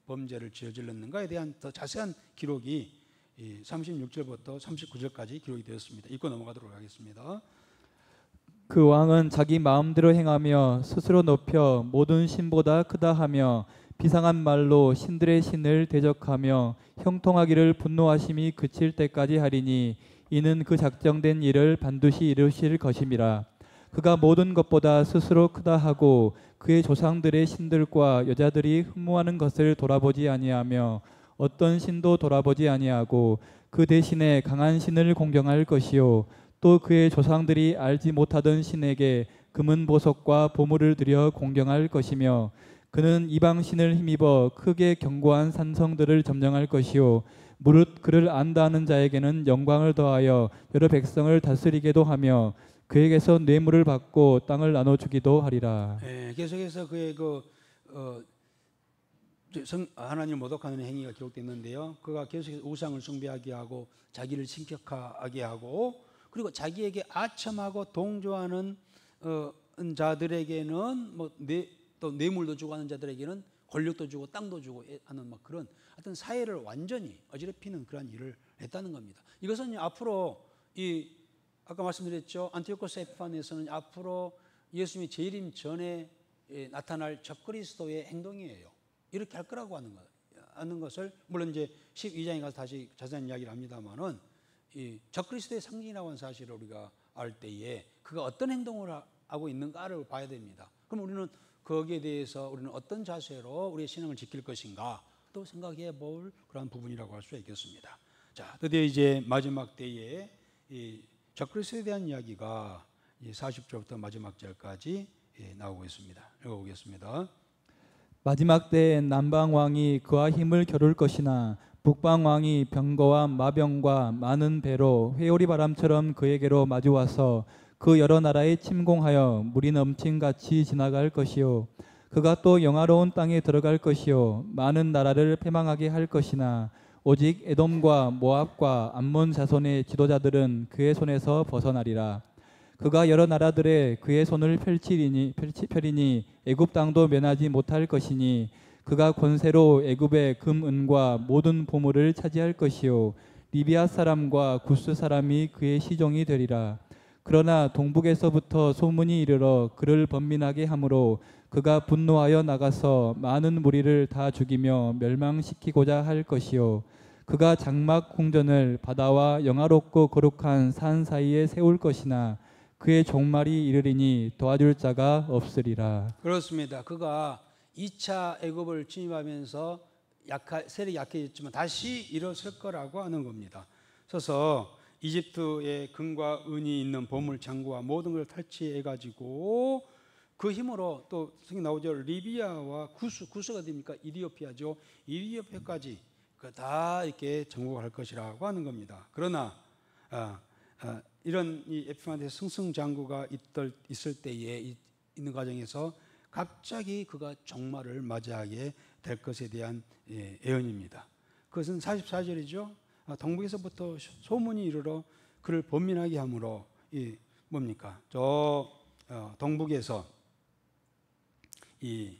범죄를 저질렀는가에 대한 더 자세한 기록이 36절부터 39절까지 기록이 되었습니다. 읽고 넘어가도록 하겠습니다. 그 왕은 자기 마음대로 행하며 스스로 높여 모든 신보다 크다 하며 비상한 말로 신들의 신을 대적하며 형통하기를 분노하심이 그칠 때까지 하리니 이는 그 작정된 일을 반드시 이루실 것임이라. 그가 모든 것보다 스스로 크다 하고 그의 조상들의 신들과 여자들이 흠모하는 것을 돌아보지 아니하며 어떤 신도 돌아보지 아니하고 그 대신에 강한 신을 공경할 것이요 또 그의 조상들이 알지 못하던 신에게 금은 보석과 보물을 들여 공경할 것이며 그는 이방 신을 힘입어 크게 견고한 산성들을 점령할 것이요 무릇 그를 안다 하는 자에게는 영광을 더하여 여러 백성을 다스리게도 하며 그에게서 뇌물을 받고 땅을 나눠주기도 하리라. 계속해서 그의 하나님을 모독하는 행위가 기록되어 있는데요. 그가 계속해서 우상을 숭배하게 하고 자기를 신격하게 하고 그리고 자기에게 아첨하고 동조하는 자들에게는 또 뇌물도 주고 하는 자들에게는 권력도 주고 땅도 주고 하는 그런 어떤 사회를 완전히 어지럽히는 그런 일을 했다는 겁니다. 이것은 앞으로 아까 말씀드렸죠. 안티오코스 에피파네스는 앞으로 예수님이 재림 전에 나타날 적그리스도의 행동이에요. 이렇게 할 거라고 하는 것을 물론 이제 12장에 가서 다시 자세한 이야기를 합니다만은 이 적그리스도의 상징이라고 하는 사실을 우리가 알 때에 그가 어떤 행동을 하고 있는가를 봐야 됩니다. 그럼 우리는 거기에 대해서 우리는 어떤 자세로 우리의 신앙을 지킬 것인가 또 생각해 볼 그런 부분이라고 할 수 있겠습니다. 자, 드디어 이제 마지막 때에 이 적그리스도에 대한 이야기가 40절부터 마지막 절까지 나오고 있습니다. 읽어보겠습니다. 마지막 때에 남방 왕이 그와 힘을 겨룰 것이나 북방 왕이 병거와 마병과 많은 배로 회오리 바람처럼 그에게로 마주와서 그 여러 나라에 침공하여 물이 넘친 같이 지나갈 것이요 그가 또 영화로운 땅에 들어갈 것이요 많은 나라를 패망하게 할 것이나 오직 에돔과 모압과 암몬 자손의 지도자들은 그의 손에서 벗어나리라. 그가 여러 나라들에 그의 손을 펼치리니 애굽 땅도 면하지 못할 것이니 그가 권세로 애굽의 금 은과 모든 보물을 차지할 것이요 리비아 사람과 구스 사람이 그의 시종이 되리라. 그러나 동북에서부터 소문이 이르러 그를 번민하게 하므로 그가 분노하여 나가서 많은 무리를 다 죽이며 멸망시키고자 할 것이요 그가 장막 궁전을 바다와 영화롭고 거룩한 산 사이에 세울 것이나 그의 종말이 이르리니 도와줄 자가 없으리라. 그렇습니다. 그가 2차 애굽을 침입하면서 세력이 약해졌지만 다시 일어설 거라고 하는 겁니다. 그래서 이집트에 금과 은이 있는 보물 창고와 모든 걸 탈취해가지고 그 힘으로 또 성경 나오죠. 리비아와 구스가 어디입니까? 이디오피아죠. 이디오피아까지 다 이렇게 정복할 것이라고 하는 겁니다. 그러나 이런 이 에피파네스 승승장구가 있을 때에 있는 과정에서 갑자기 그가 종말을 맞이하게 될 것에 대한 예언입니다. 그것은 44절이죠. 동북에서부터 소문이 이르러 그를 번민하게 함으로 뭡니까? 동북에서 이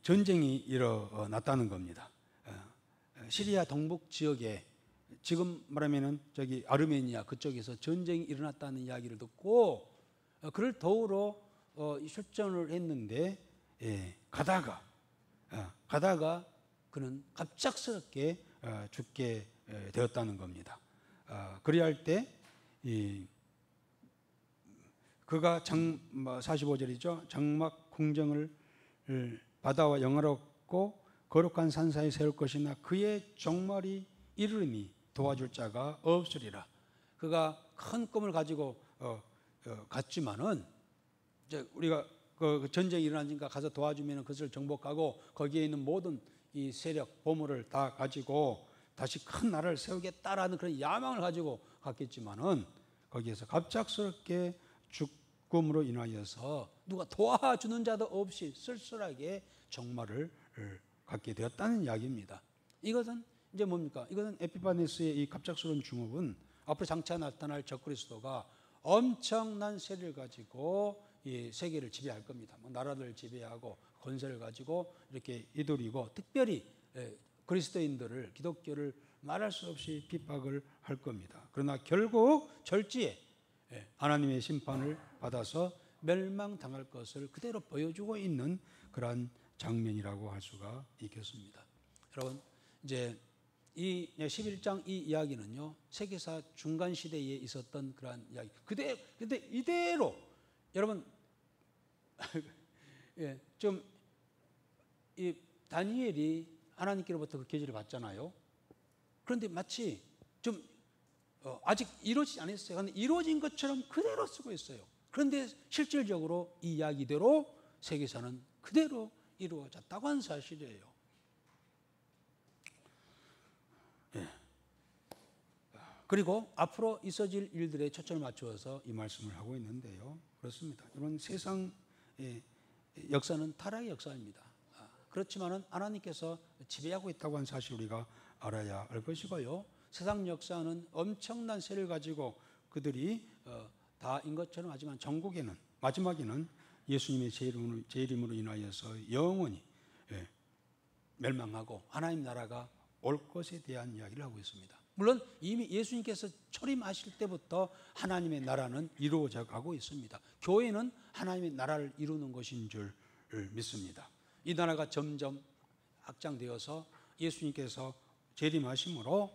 전쟁이 일어났다는 겁니다. 시리아 동북 지역에 지금 말하면은 저기 아르메니아 그쪽에서 전쟁이 일어났다는 이야기를 듣고 그를 도우러 출전을 했는데 가다가 그는 갑작스럽게 죽게 되었다는 겁니다. 그리할 때 그가 45절이죠. 장막 궁정을 바다와 영화롭고 거룩한 산사에 세울 것이나 그의 종말이 이르리니 도와줄 자가 없으리라. 그가 큰 꿈을 가지고 갔지만은 이제 우리가 그 전쟁이 일어나니까 가서 도와주면 그것을 정복하고 거기에 있는 모든 이 세력 보물을 다 가지고 다시 큰 나라를 세우겠다라는 그런 야망을 가지고 갔겠지만은 거기에서 갑작스럽게 죽음으로 인하여서 누가 도와주는 자도 없이 쓸쓸하게 종말을 갖게 되었다는 이야기입니다. 이것은 이제 뭡니까? 이것은 에피파네스의 이 갑작스러운 중업은 앞으로 장차 나타날 적그리스도가 엄청난 세력을 가지고 이 세계를 지배할 겁니다. 나라를 지배하고 권세를 가지고 이렇게 이돌이고 특별히 그리스도인들을 기독교를 말할 수 없이 핍박을 할 겁니다. 그러나 결국 절지에 하나님의 심판을 받아서 멸망당할 것을 그대로 보여주고 있는 그러한 장면이라고 할 수가 있겠습니다. 여러분 이제 이 11장 이 이야기는요 세계사 중간 시대에 있었던 그러한 이야기 근데 이대로 여러분 좀 이 다니엘이 하나님께로부터 그 계시를 받잖아요. 그런데 마치 좀 아직 이루어지지 않았어요. 그런데 이루어진 것처럼 그대로 쓰고 있어요. 그런데 실질적으로 이 이야기대로 세계사는 그대로 이루어졌다고 하는 사실이에요. 그리고 앞으로 있어질 일들에 초점을 맞추어서 이 말씀을 하고 있는데요. 그렇습니다. 이런 세상의 역사는 타락의 역사입니다. 그렇지만은 하나님께서 지배하고 있다고 하는 사실 우리가 알아야 할 것이고요. 세상 역사는 엄청난 세를 가지고 그들이 다인 것처럼 하지만 전국에는 마지막에는 예수님의 재림으로 인하여서 영원히 멸망하고 하나님 나라가 올 것에 대한 이야기를 하고 있습니다. 물론 이미 예수님께서 초림하실 때부터 하나님의 나라는 이루어져 가고 있습니다. 교회는 하나님의 나라를 이루는 것인 줄 믿습니다. 이 나라가 점점 확장되어서 예수님께서 재림하심으로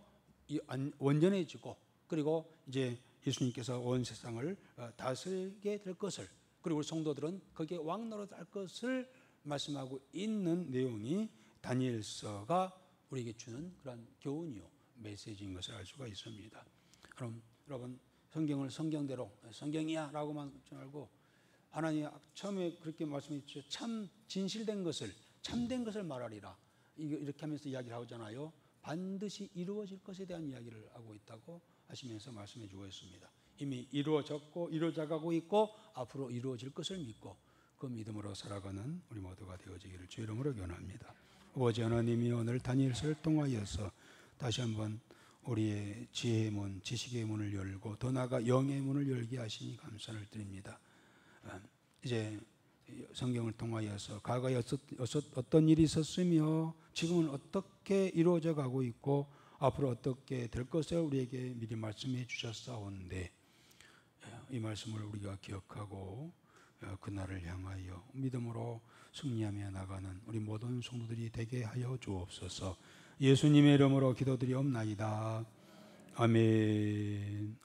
온전해지고 그리고 이제 예수님께서 온 세상을 다스리게 될 것을 그리고 우리 성도들은 거기에 왕노릇할 것을 말씀하고 있는 내용이 다니엘서가 우리에게 주는 그런 교훈이요 메시지인 것을 알 수가 있습니다. 그럼 여러분 성경을 성경대로 성경이야 라고만 알고 하나님이 처음에 그렇게 말씀했죠. 참 진실된 것을 참된 것을 말하리라 이렇게 하면서 이야기를 하잖아요. 반드시 이루어질 것에 대한 이야기를 하고 있다고 하시면서 말씀해 주고 있습니다. 이미 이루어졌고 이루어져가고 있고 앞으로 이루어질 것을 믿고 그 믿음으로 살아가는 우리 모두가 되어지기를 주의 이름으로 기원합니다. 아버지 하나님이 오늘 다니엘서를 통하여서 다시 한번 우리의 지혜의 문, 지식의 문을 열고 더 나아가 영의 문을 열게 하시니 감사를 드립니다. 이제 성경을 통하여서 과거에 어떤 일이 있었으며 지금은 어떻게 이루어져 가고 있고 앞으로 어떻게 될 것을 우리에게 미리 말씀해 주셨사온데 이 말씀을 우리가 기억하고 그날을 향하여 믿음으로 승리하며 나가는 우리 모든 성도들이 되게 하여 주옵소서. 예수님의 이름으로 기도드리옵나이다. 아멘.